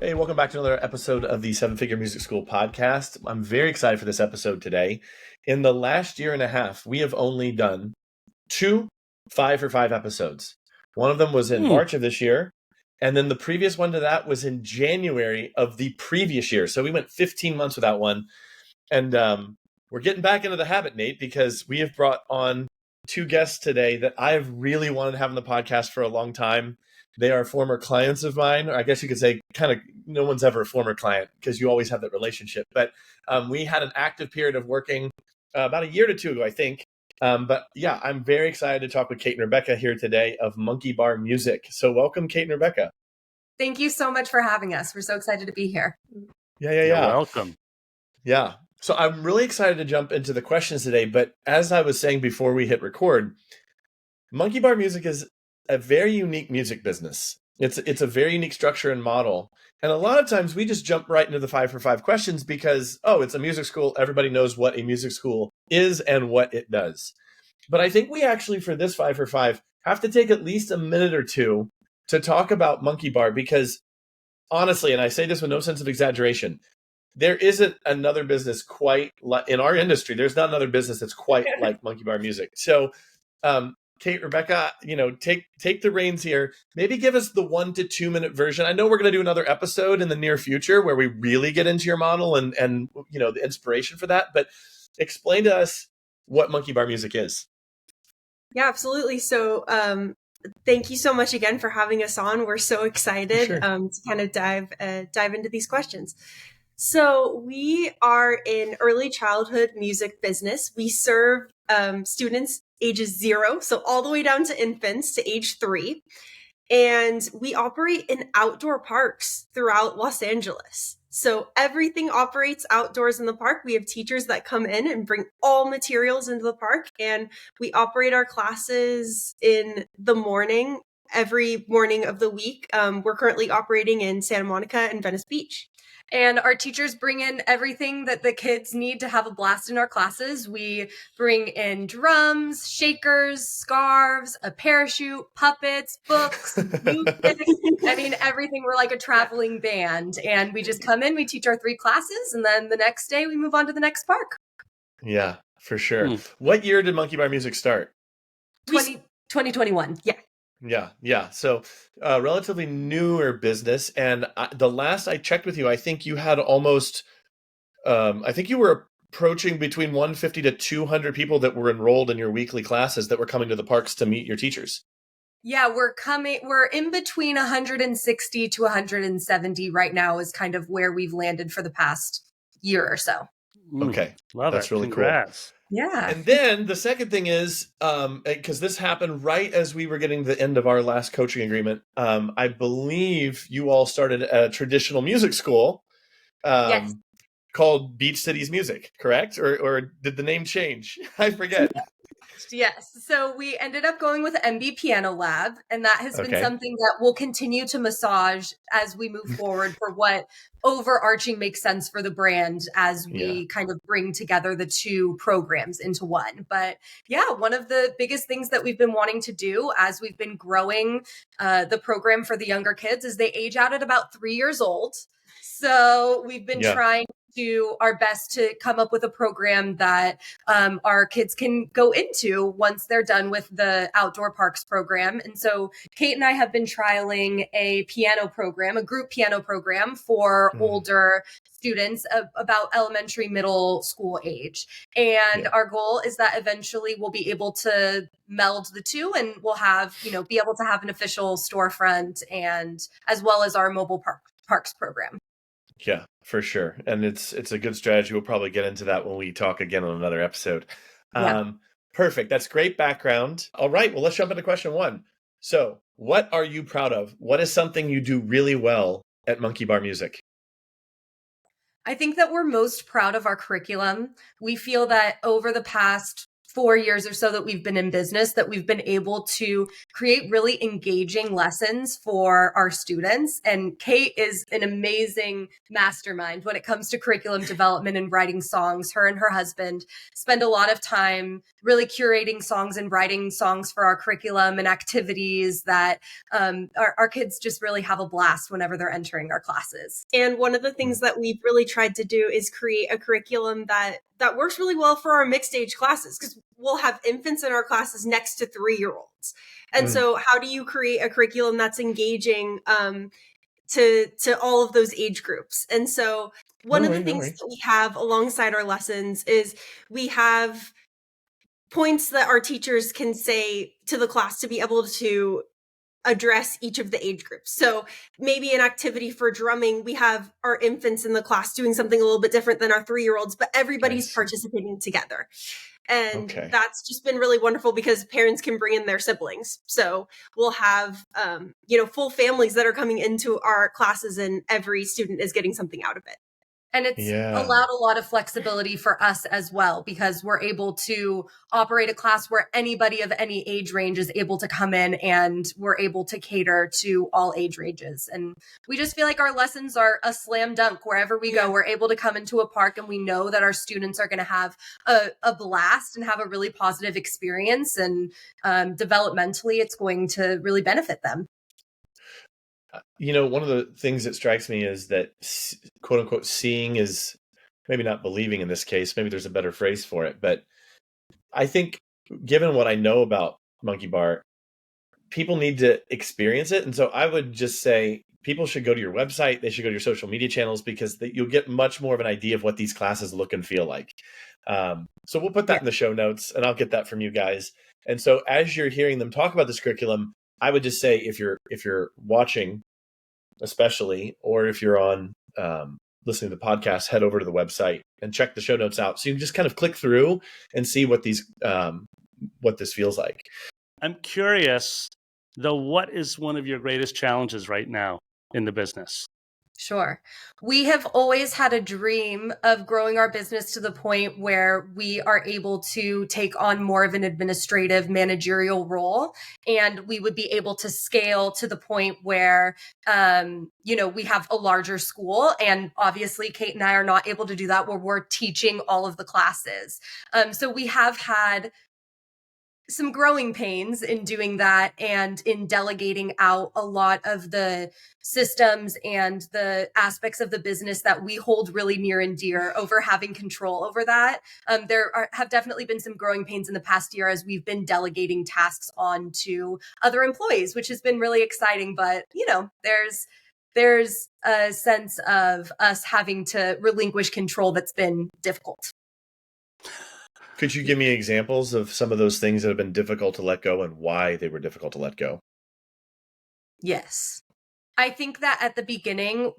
Hey, welcome back to another episode of the Seven Figure Music School podcast. I'm very excited for this episode today. In the last year and a half, we have only done 2 5 for 5 episodes. One of them was in March of this year, and then the previous one to that was in January of the previous year. So we went 15 months without one. And we're getting back into the habit, Nate, because we have brought on 2 guests today that I have really wanted to have on the podcast for a long time. They are former clients of mine, or I guess you could say kind of no one's ever a former client because you always have that relationship. But we had an active period of working about a year to 2 ago, I think. But yeah, I'm very excited to talk with Kate and Rebecca here today of Monkey Bar Music. So welcome, Kate and Rebecca. Thank you so much for having us. We're so excited to be here. Yeah. You're welcome. Yeah. So I'm really excited to jump into the questions today. But as I was saying before we hit record, Monkey Bar Music is a very unique music business. It's a very unique structure and model. And a lot of times we just jump right into the 5 for 5 questions because, it's a music school. Everybody knows what a music school is and what it does. But I think we actually, for this 5 for 5, have to take at least a minute or two to talk about Monkey Bar because honestly, and I say this with no sense of exaggeration, there isn't another business quite like in our industry. There's not another business that's quite like Monkey Bar Music. So, Kate, Rebecca, take the reins here. Maybe give us the 1 to 2 minute version. I know we're going to do another episode in the near future where we really get into your model and the inspiration for that. But explain to us what Monkey Bar Music is. Yeah, absolutely. So, thank you so much again for having us on. We're so excited to kind of dive into these questions. So we are in early childhood music business. We serve students ages 0, so all the way down to infants to age 3. And we operate in outdoor parks throughout Los Angeles. So everything operates outdoors in the park. We have teachers that come in and bring all materials into the park. And we operate our classes in the morning, every morning of the week. We're currently operating in Santa Monica and Venice Beach. And our teachers bring in everything that the kids need to have a blast in our classes. We bring in drums, shakers, scarves, a parachute, puppets, books, music. I mean, everything. We're like a traveling band. And we just come in, we teach our 3 classes, and then the next day we move on to the next park. Yeah, for sure. What year did Monkey Bar Music start? 2021. Yeah. So relatively newer business. And the last I checked with you, I think you had almost, I think you were approaching between 150 to 200 people that were enrolled in your weekly classes that were coming to the parks to meet your teachers. Yeah, we're in between 160 to 170 right now is kind of where we've landed for the past year or so. Okay. That's really Congrats. cool. Yeah. And then the second thing is, because this happened right as we were getting to the end of our last coaching agreement, I believe you all started a traditional music school Yes. called Beach Cities Music, correct? Or did the name change? I forget. Yes. So we ended up going with MB Piano Lab, and that has been something that we'll continue to massage as we move forward for what overarching makes sense for the brand as we kind of bring together the 2 programs into one. But yeah, one of the biggest things that we've been wanting to do as we've been growing the program for the younger kids is they age out at about 3 years old. So we've been trying do our best to come up with a program that our kids can go into once they're done with the outdoor parks program. And so Kate and I have been trialing a piano program, a group piano program for older students about elementary, middle school age. And our goal is that eventually we'll be able to meld the 2 and we'll have, be able to have an official storefront and as well as our mobile parks program. Yeah, for sure. And it's a good strategy. We'll probably get into that when we talk again on another episode. Perfect. That's great background. All right. Well, let's jump into question 1. So what are you proud of? What is something you do really well at Monkey Bar Music? I think that we're most proud of our curriculum. We feel that over the past 4 years or so that we've been in business, that we've been able to create really engaging lessons for our students. And Kate is an amazing mastermind when it comes to curriculum development and writing songs. Her and her husband spend a lot of time really curating songs and writing songs for our curriculum and activities that our kids just really have a blast whenever they're entering our classes. And one of the things that we've really tried to do is create a curriculum that works really well for our mixed age classes, because we'll have infants in our classes next to 3-year-olds. And so how do you create a curriculum that's engaging to all of those age groups? And so one of the things that we have alongside our lessons is we have points that our teachers can say to the class to be able to address each of the age groups. So maybe an activity for drumming, we have our infants in the class doing something a little bit different than our 3-year-olds, but everybody's participating together. And that's just been really wonderful because parents can bring in their siblings. So we'll have, full families that are coming into our classes, and every student is getting something out of it. And it's allowed a lot of flexibility for us as well, because we're able to operate a class where anybody of any age range is able to come in, and we're able to cater to all age ranges. And we just feel like our lessons are a slam dunk. Wherever we go, we're able to come into a park and we know that our students are going to have a blast and have a really positive experience. And developmentally, it's going to really benefit them. One of the things that strikes me is that, quote unquote, seeing is maybe not believing in this case. Maybe there's a better phrase for it. But I think, given what I know about Monkey Bar, people need to experience it. And so I would just say people should go to your website. They should go to your social media channels, because you'll get much more of an idea of what these classes look and feel like. So we'll put that in the show notes, and I'll get that from you guys. And so as you're hearing them talk about this curriculum, I would just say, if you're watching, especially, or if you're on listening to the podcast, head over to the website and check the show notes out. So you can just kind of click through and see what this feels like. I'm curious, though, what is one of your greatest challenges right now in the business? Sure. We have always had a dream of growing our business to the point where we are able to take on more of an administrative managerial role, and we would be able to scale to the point where, we have a larger school. And obviously Kate and I are not able to do that where we're teaching all of the classes. So we have had some growing pains in doing that, and in delegating out a lot of the systems and the aspects of the business that we hold really near and dear, over having control over that. Have definitely been some growing pains in the past year as we've been delegating tasks on to other employees, which has been really exciting. But, there's a sense of us having to relinquish control that's been difficult. Could you give me examples of some of those things that have been difficult to let go and why they were difficult to let go? Yes. I think that at the beginning,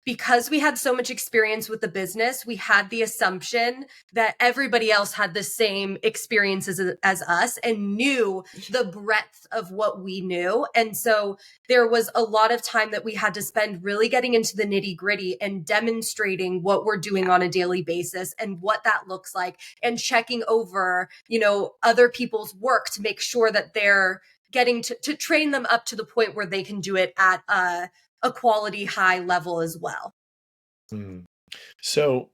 because we had so much experience with the business, we had the assumption that everybody else had the same experiences as us and knew the breadth of what we knew. And so there was a lot of time that we had to spend really getting into the nitty gritty and demonstrating what we're doing on a daily basis and what that looks like, and checking over, other people's work to make sure that they're getting to train them up to the point where they can do it at a quality high level as well. So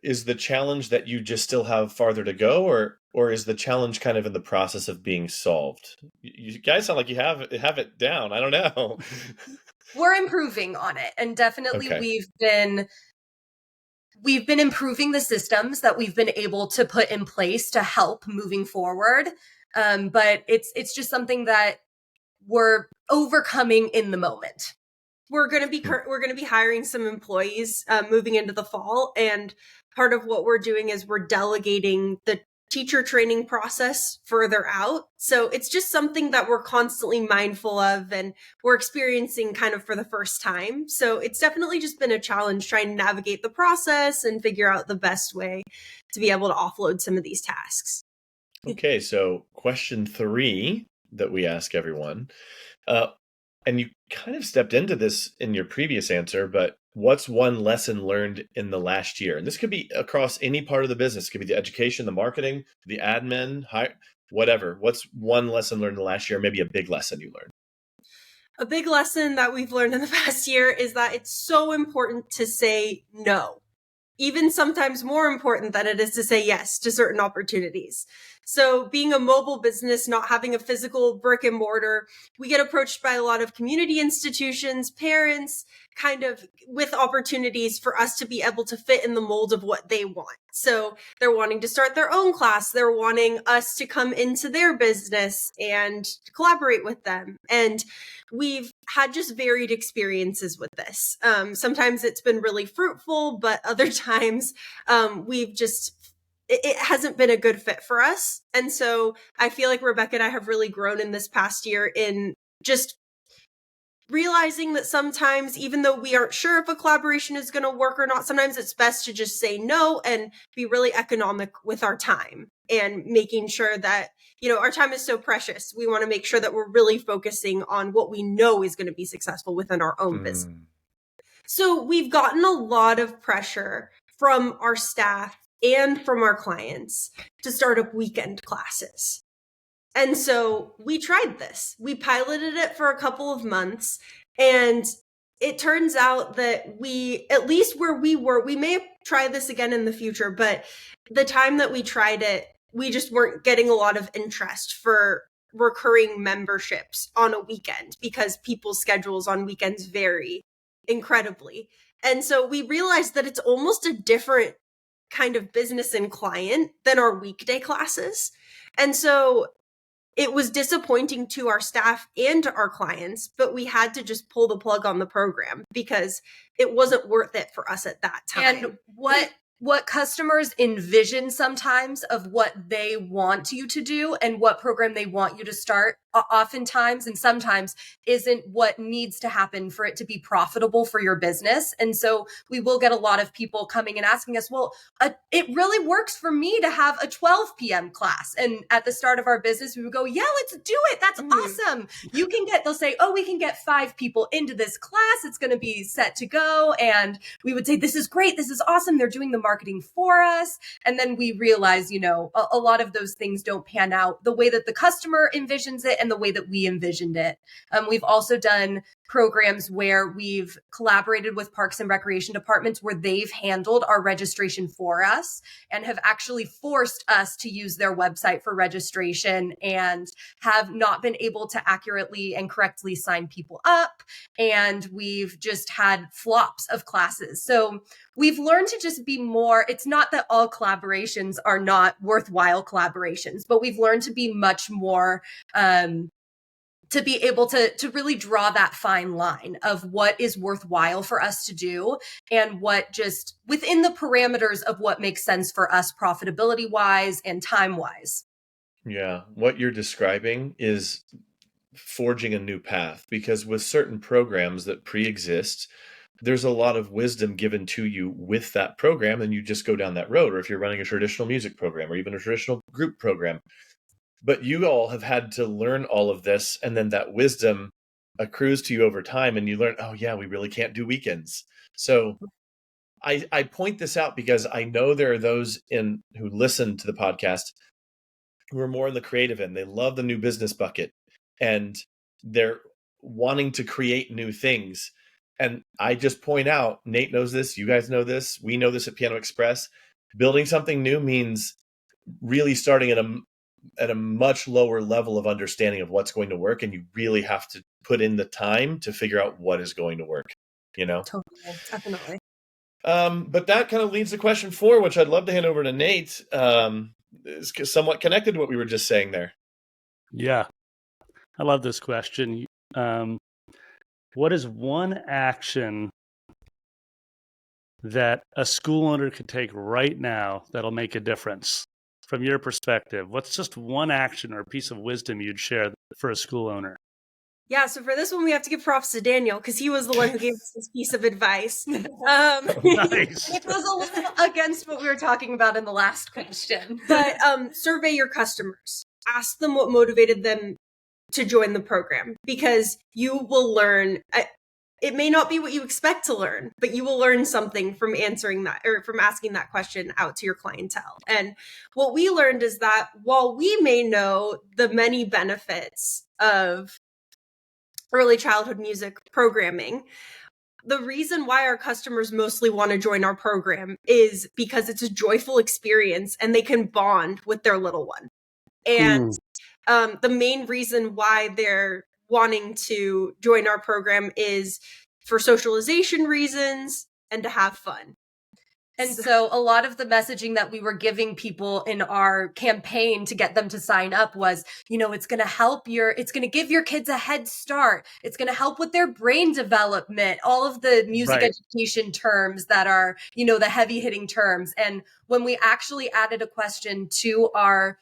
is the challenge that you just still have farther to go, or is the challenge kind of in the process of being solved? You guys sound like you have it down. I don't know. We're improving on it, and definitely we've been improving the systems that we've been able to put in place to help moving forward. But it's just something that we're overcoming in the moment. We're going to be hiring some employees moving into the fall, and part of what we're doing is we're delegating the teacher training process further out. So it's just something that we're constantly mindful of, and we're experiencing kind of for the first time. So it's definitely just been a challenge trying to navigate the process and figure out the best way to be able to offload some of these tasks. Okay, so question 3 that we ask everyone, and you kind of stepped into this in your previous answer, but what's one lesson learned in the last year? And this could be across any part of the business. It could be the education, the marketing, the admin, whatever. What's one lesson learned in the last year? Maybe a big lesson you learned. A big lesson that we've learned in the past year is that it's so important to say no. even sometimes more important than it is to say yes to certain opportunities. So being a mobile business, not having a physical brick and mortar, we get approached by a lot of community institutions, parents, kind of with opportunities for us to be able to fit in the mold of what they want. So they're wanting to start their own class. They're wanting us to come into their business and collaborate with them. And we've had just varied experiences with this. Sometimes it's been really fruitful, but other times we've just it hasn't been a good fit for us. And so I feel like Rebecca and I have really grown in this past year in just realizing that sometimes, even though we aren't sure if a collaboration is going to work or not, sometimes it's best to just say no and be really economic with our time and making sure that, our time is so precious. We want to make sure that we're really focusing on what we know is going to be successful within our own business. So we've gotten a lot of pressure from our staff and from our clients to start up weekend classes. And so we tried this. We piloted it for a couple of months, and it turns out that at least where we were, we may try this again in the future, but the time that we tried it, we just weren't getting a lot of interest for recurring memberships on a weekend because people's schedules on weekends vary incredibly. And so we realized that it's almost a different kind of business and client than our weekday classes. And so it was disappointing to our staff and to our clients, but we had to just pull the plug on the program because it wasn't worth it for us at that time. And what customers envision sometimes of what they want you to do and what program they want you to start oftentimes and sometimes isn't what needs to happen for it to be profitable for your business. And so we will get a lot of people coming and asking us, well, it really works for me to have a 12 p.m. class. And at the start of our business, we would go, yeah, let's do it. That's awesome. They'll say, oh, we can get 5 people into this class. It's going to be set to go. And we would say, this is great. This is awesome. They're doing the marketing for us. And then we realize, a lot of those things don't pan out the way that the customer envisions it and the way that we envisioned it. We've also done programs where we've collaborated with parks and recreation departments where they've handled our registration for us and have actually forced us to use their website for registration and have not been able to accurately and correctly sign people up. And we've just had flops of classes. So we've learned to just be more, it's not that all collaborations are not worthwhile collaborations, but we've learned to be much more, to be able to really draw that fine line of what is worthwhile for us to do and what just within the parameters of what makes sense for us profitability wise and time wise. Yeah. What you're describing is forging a new path, because with certain programs that pre-exist, there's a lot of wisdom given to you with that program, and you just go down that road. Or if you're running a traditional music program or even a traditional group program, but you all have had to learn all of this, and then that wisdom accrues to you over time, and you learn, oh yeah, we really can't do weekends. So I point this out because I know there are those who listen to the podcast who are more in the creative end. They love the new business bucket, and they're wanting to create new things. And I just point out, Nate knows this, you guys know this, we know this at Piano Express. Building something new means really starting at a much lower level of understanding of what's going to work, and you really have to put in the time to figure out what is going to work, Totally, definitely. But that kind of leads to question 4, which I'd love to hand over to Nate. Is somewhat connected to what we were just saying there. Yeah, I love this question. What is one action that a school owner could take right now that'll make a difference? From your perspective, what's just one action or piece of wisdom you'd share for a school owner? Yeah, so for this one, we have to give props to Daniel because he was the one who gave us this piece of advice. Nice. It was a little against what we were talking about in the last question. But survey your customers. Ask them what motivated them to join the program, because you will learn. It may not be what you expect to learn, but you will learn something from answering that or from asking that question out to your clientele. And what we learned is that while we may know the many benefits of early childhood music programming, the reason why our customers mostly want to join our program is because it's a joyful experience and they can bond with their little one. And the main reason why they're wanting to join our program is for socialization reasons and to have fun. And so a lot of the messaging that we were giving people in our campaign to get them to sign up was, it's going to give your kids a head start. It's going to help with their brain development, all of the music education terms that are, the heavy hitting terms. And when we actually added a question to our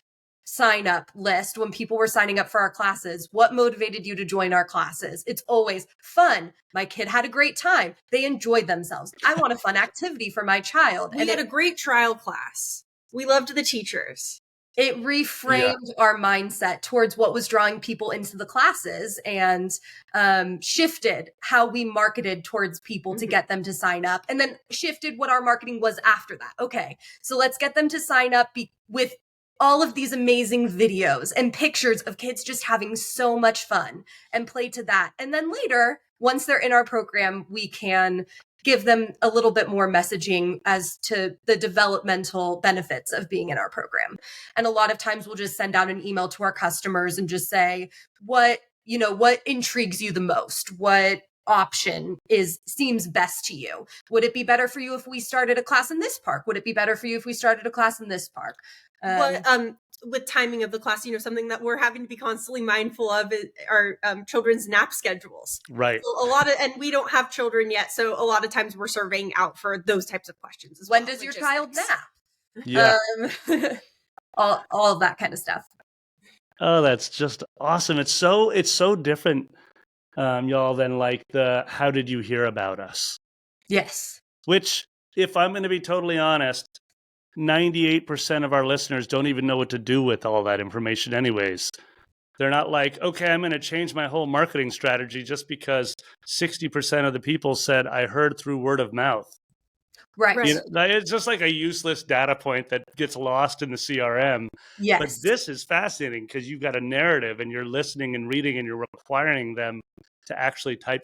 sign up list, when people were signing up for our classes, what motivated you to join our classes? It's always fun. My kid had a great time. They enjoyed themselves. I want a fun activity for my child. We had a great trial class. We loved the teachers. It reframed our mindset towards what was drawing people into the classes and shifted how we marketed towards people to get them to sign up, and then shifted what our marketing was after that. Okay, so let's get them to sign up with all of these amazing videos and pictures of kids just having so much fun, and play to that. And then later, once they're in our program, we can give them a little bit more messaging as to the developmental benefits of being in our program. And a lot of times we'll just send out an email to our customers and just say, what intrigues you the most? What option seems best to you? Would it be better for you if we started a class in this park? Would it be better for you if we started a class in this park? With timing of the class, something that we're having to be constantly mindful of is our children's nap schedules. Right. So and we don't have children yet, so a lot of times we're surveying out for those types of questions as when does your child nap? Yeah. All of that kind of stuff. Oh, that's just awesome. It's so different, y'all, than like the how did you hear about us? Yes. Which, if I'm going to be totally honest, 98% of our listeners don't even know what to do with all that information anyways. They're not like, okay, I'm going to change my whole marketing strategy just because 60% of the people said I heard through word of mouth. Right. It's just like a useless data point that gets lost in the CRM. Yes. But this is fascinating because you've got a narrative and you're listening and reading and you're requiring them to actually type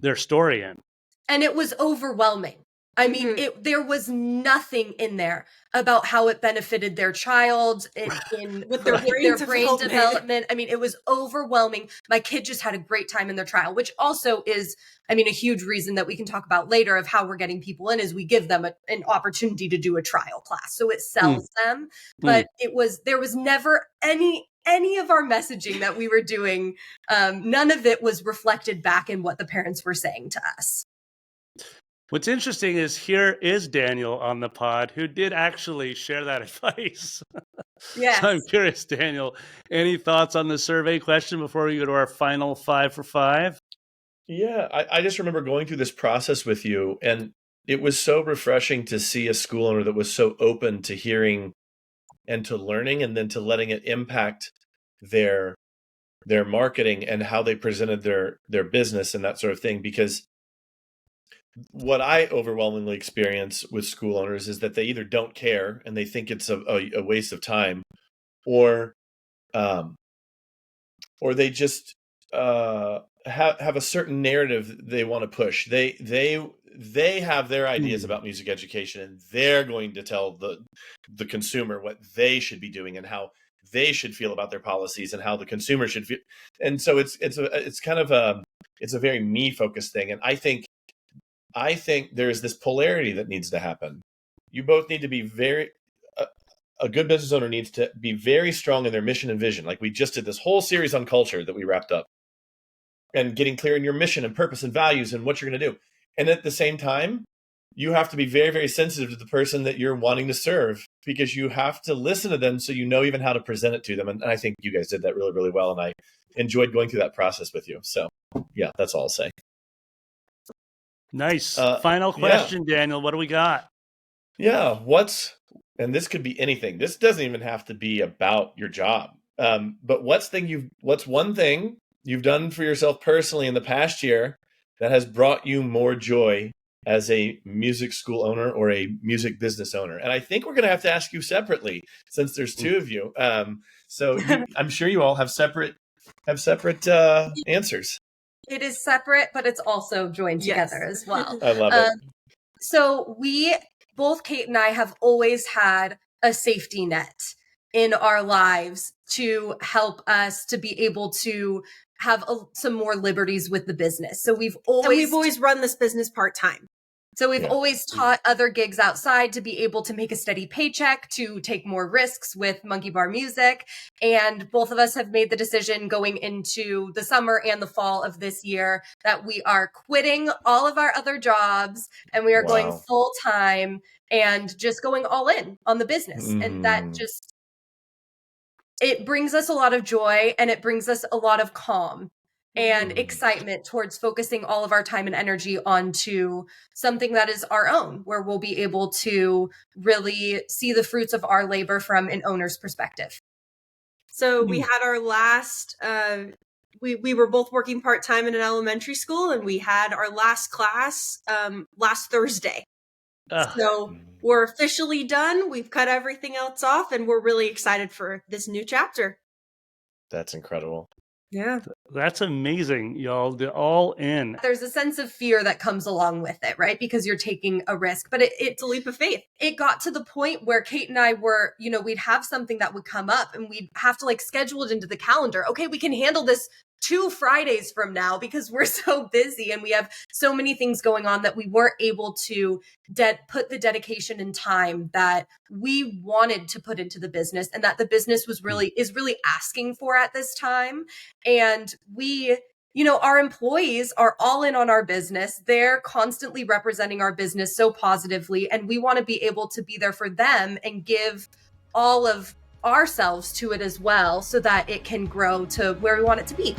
their story in. And it was overwhelming. I mean, there was nothing in there about how it benefited their child with their brain development. I mean, it was overwhelming. My kid just had a great time in their trial, which also is, a huge reason that we can talk about later of how we're getting people in is we give them an opportunity to do a trial class. So it sells them. But there was never any of our messaging that we were doing. None of it was reflected back in what the parents were saying to us. What's interesting is here is Daniel on the pod who did actually share that advice. Yes. So I'm curious, Daniel, any thoughts on the survey question before we go to our final 5 for 5? Yeah, I just remember going through this process with you, and it was so refreshing to see a school owner that was so open to hearing and to learning and then to letting it impact their marketing and how they presented their business and that sort of thing. Because what I overwhelmingly experience with school owners is that they either don't care and they think it's a waste of time, or they just have a certain narrative they want to push. They have their ideas about music education, and they're going to tell the consumer what they should be doing and how they should feel about their policies and how the consumer should feel. And so it's a very me focused thing. And I think there's this polarity that needs to happen. You both need to be a good business owner needs to be very strong in their mission and vision. Like we just did this whole series on culture that we wrapped up, and getting clear in your mission and purpose and values and what you're going to do. And at the same time, you have to be very, very sensitive to the person that you're wanting to serve, because you have to listen to them so you know even how to present it to them. And I think you guys did that really, really well. And I enjoyed going through that process with you. So yeah, that's all I'll say. Nice. Final question, Daniel. What do we got? Yeah. And this could be anything. This doesn't even have to be about your job. But what's one thing you've done for yourself personally in the past year that has brought you more joy as a music school owner or a music business owner? And I think we're going to have to ask you separately since there's two of you. I'm sure you all have separate answers. It is separate, but it's also joined together as well. I love it. So both Kate and I have always had a safety net in our lives to help us to be able to have some more liberties with the business. So we've always run this business part-time. So we've always taught other gigs outside to be able to make a steady paycheck, to take more risks with Monkey Bar Music. And both of us have made the decision going into the summer and the fall of this year that we are quitting all of our other jobs and we are going full time and just going all in on the business. And that it brings us a lot of joy and it brings us a lot of calm and excitement towards focusing all of our time and energy onto something that is our own, where we'll be able to really see the fruits of our labor from an owner's perspective. So we had our last, we were both working part-time in an elementary school, and we had our last class last Thursday. So we're officially done. We've cut everything else off, and we're really excited for this new chapter. That's incredible. Yeah. That's amazing, y'all. They're all in. There's a sense of fear that comes along with it, right? Because you're taking a risk, but it's a leap of faith. It got to the point where Kate and I were, we'd have something that would come up and we'd have to schedule it into the calendar. Okay, we can handle this 2 Fridays from now because we're so busy and we have so many things going on that we weren't able to put the dedication and time that we wanted to put into the business and that the business is really asking for at this time. And we, our employees are all in on our business. They're constantly representing our business so positively, and we want to be able to be there for them and give all of ourselves to it as well so that it can grow to where we want it to be.